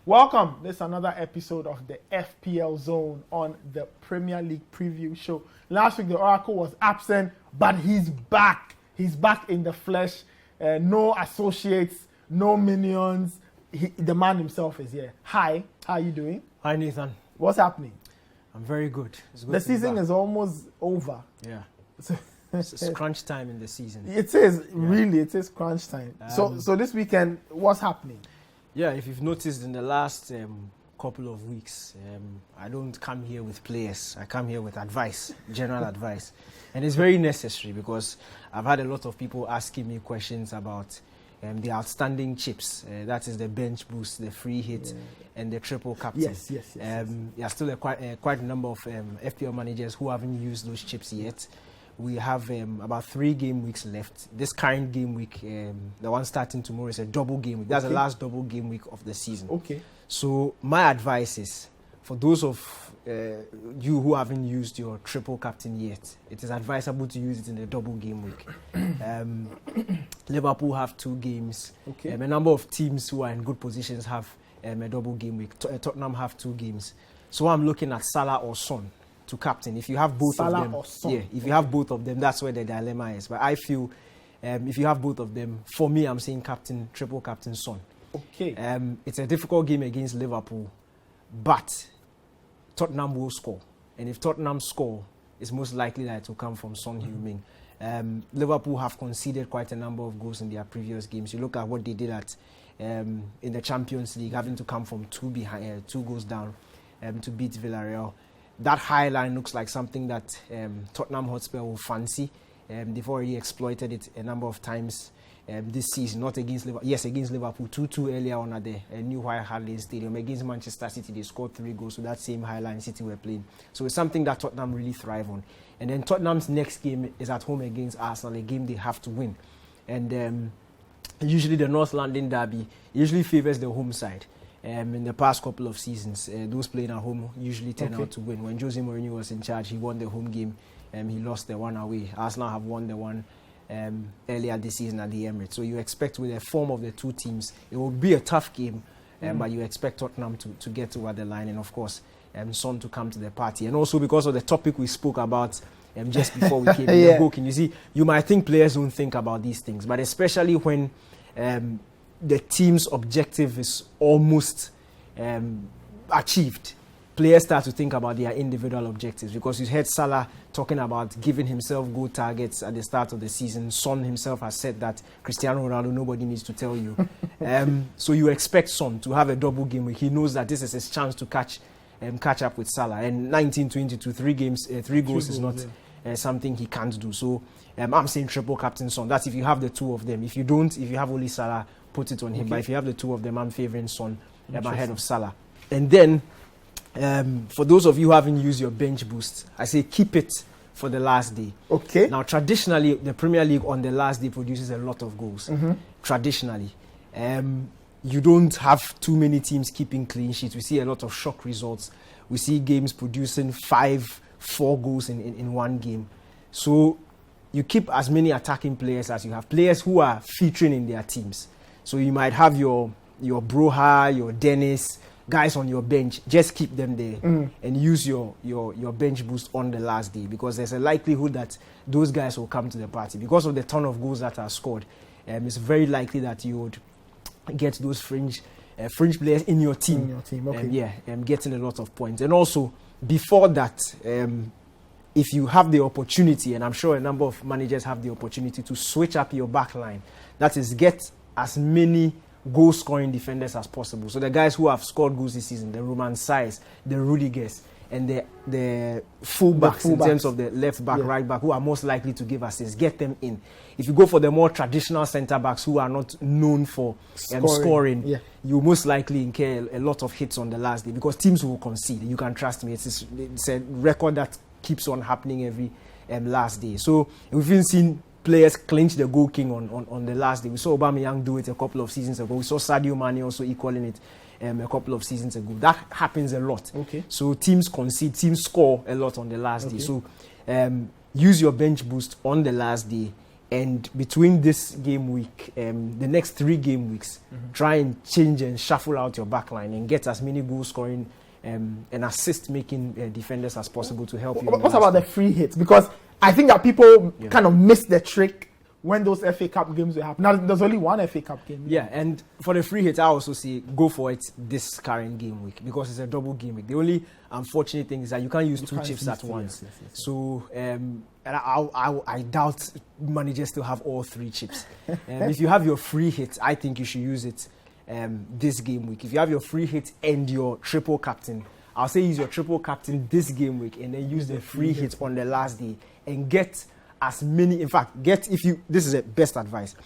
Welcome. This is another episode of the FPL Zone on the Premier League preview show. Last week the Oracle was absent, but he's back. He's back in the flesh. No associates, no minions. The man himself is here. Hi, how are you doing? Hi Nathan. What's happening? I'm very good. It's good the season is almost over. Yeah. It's crunch time in the season. It is, really, it is crunch time. So this weekend, what's happening? Yeah, if you've noticed in the last couple of weeks, I don't come here with players. I come here with advice, general advice. And it's very necessary because I've had a lot of people asking me questions about the outstanding chips. That is the bench boost, the free hit, and the triple captain. Yes. There are still quite a number of FPL managers who haven't used those chips yet. We have about 3 game weeks left. This current game week, the one starting tomorrow, is a double game week. That's the last double game week of the season. Okay. So my advice is, for those of you who haven't used your triple captain yet, it is advisable to use it in the double game week. Liverpool have 2 games. Okay. A number of teams who are in good positions have a double game week. Tottenham have 2 games. So I'm looking at Salah or Son to captain. If you have both Salah of them, or Son. if you have both of them, that's where the dilemma is. But I feel if you have both of them, for me, I'm saying captain, triple captain Son. Okay. It's a difficult game against Liverpool, but Tottenham will score. And if Tottenham score, it's most likely that it will come from Son Heung-min. Liverpool have conceded quite a number of goals in their previous games. You look at what they did at in the Champions League, having to come from 2 goals down to beat Villarreal. That high line looks like something that Tottenham Hotspur will fancy. They've already exploited it a number of times this season, not against Liverpool. Yes, against Liverpool, 2-2 earlier on at the new White Hart Lane Stadium. Against Manchester City, they scored 3 goals, so that same high line City were playing. So it's something that Tottenham really thrive on. And then Tottenham's next game is at home against Arsenal, a game they have to win. And usually the North London derby usually favours the home side. In the past couple of seasons, those playing at home usually turn out to win. When Jose Mourinho was in charge, he won the home game. He lost the one away. Arsenal have won the one earlier this season at the Emirates. So you expect with the form of the 2 teams, it will be a tough game, but you expect Tottenham to get over the line and, of course, Son to come to the party. And also because of the topic we spoke about just before we came in the book. And you see, you might think players don't think about these things, but especially when the team's objective is almost achieved, players start to think about their individual objectives. Because you heard Salah talking about giving himself goal targets at the start of the season. Son himself has said that Cristiano Ronaldo, nobody needs to tell you. So you expect Son to have a double game week. He knows that this is his chance to catch up with Salah. And 19-22, 3 goals is not something he can't do. So I'm saying triple captain Son. That's if you have the 2 of them. If you don't, if you have only Salah, put it on him. But if you have the 2 of them, I'm favouring Son ahead of Salah. And then, for those of you who haven't used your bench boost, I say keep it for the last day. Okay. Now, traditionally, the Premier League on the last day produces a lot of goals. Traditionally. You don't have too many teams keeping clean sheets. We see a lot of shock results. We see games producing 5-4 goals in one game. So you keep as many attacking players as you have. Players who are featuring in their teams. So you might have your Broha, your Dennis, guys on your bench. Just keep them there and use your bench boost on the last day, because there's a likelihood that those guys will come to the party. Because of the ton of goals that are scored, it's very likely that you would get those fringe players in your team. Getting a lot of points. And also, before that, if you have the opportunity, and I'm sure a number of managers have the opportunity to switch up your back line, that is, get as many goal-scoring defenders as possible. So the guys who have scored goals this season, the Roman Sais, the Rudigers, and the fullbacks in terms of the left back, right back, who are most likely to give assists, get them in. If you go for the more traditional centre-backs who are not known for scoring, you most likely incur a lot of hits on the last day, because teams will concede. You can trust me. It's a record that keeps on happening every last day. So we've even seen players clinch the goal king on the last day. We saw Aubameyang do it a couple of seasons ago. We saw Sadio Mane also equaling it a couple of seasons ago. That happens a lot. Okay. So teams concede, teams score a lot on the last day. So use your bench boost on the last day And between this game week, the next 3 game weeks, try and change and shuffle out your backline and get as many goal scoring and assist making defenders as possible to help you. What about the free hits? Because I think that people kind of miss the trick when those FA Cup games will happen. Now, there's only one FA Cup game. Yeah, and for the free hit, I also say go for it this current game week because it's a double game week. The only unfortunate thing is that you can't use 2 chips at once. Yes. So, and I doubt managers still have all 3 chips. If you have your free hit, I think you should use it this game week. If you have your free hit and your triple captain, I'll say use your triple captain this game week and then use the free hit on the last day and get as many. In fact, this is the best advice.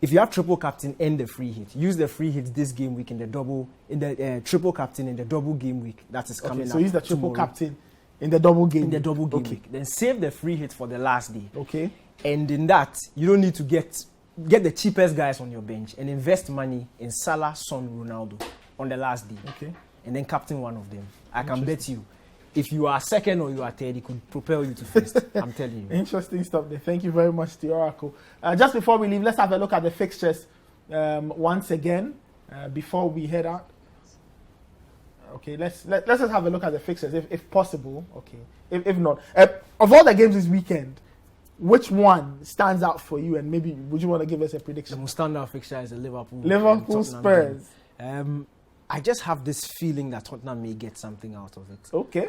If you have triple captain and the free hit, use the free hit this game week in the triple captain in the double game week that is coming up. So use the triple captain in the double game. Week. Then save the free hit for the last day. Okay. And in that, you don't need to get the cheapest guys on your bench and invest money in Salah, Son, Ronaldo on the last day. Okay. And then captain one of them. I can bet you, if you are second or you are third, it could propel you to first. I'm telling you. Interesting stuff there. Thank you very much to Oracle. Just before we leave, let's have a look at the fixtures once again before we head out. Okay, let's just have a look at the fixtures if possible. Okay, if not, of all the games this weekend, which one stands out for you? And maybe would you want to give us a prediction? The most standout fixture is the Liverpool Spurs. I just have this feeling that Tottenham may get something out of it. Okay.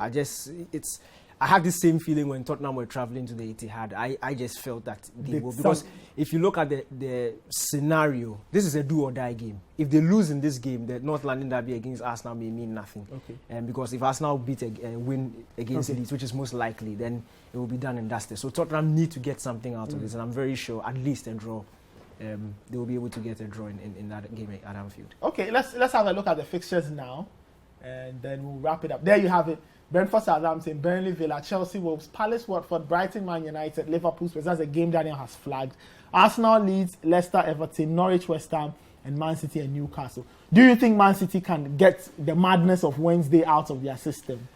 I had the same feeling when Tottenham were traveling to the Etihad. I just felt that they will. Because if you look at the scenario, this is a do or die game. If they lose in this game, the North London derby against Arsenal may mean nothing. Okay. Because if Arsenal win against Leeds, which is most likely, then it will be done and dusted. So Tottenham need to get something out of this, and I'm very sure at least a draw. They will be able to get a draw in that game at Anfield. Okay, let's have a look at the fixtures now, and then we'll wrap it up. There you have it. Brentford, Southampton, Burnley, Villa, Chelsea, Wolves, Palace, Watford, Brighton, Man United, Liverpool, Spurs. That's a game Daniel has flagged. Arsenal, Leeds, Leicester, Everton, Norwich, West Ham, and Man City and Newcastle. Do you think Man City can get the madness of Wednesday out of their system?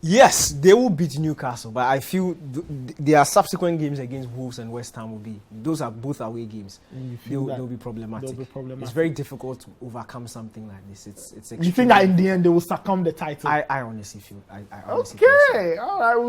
Yes, they will beat Newcastle, but I feel their subsequent games against Wolves and West Ham will be. Those are both away games. They'll be problematic. It's very difficult to overcome something like this. It's you think that in the end they will succumb the title? I honestly feel. I honestly feel so. All right.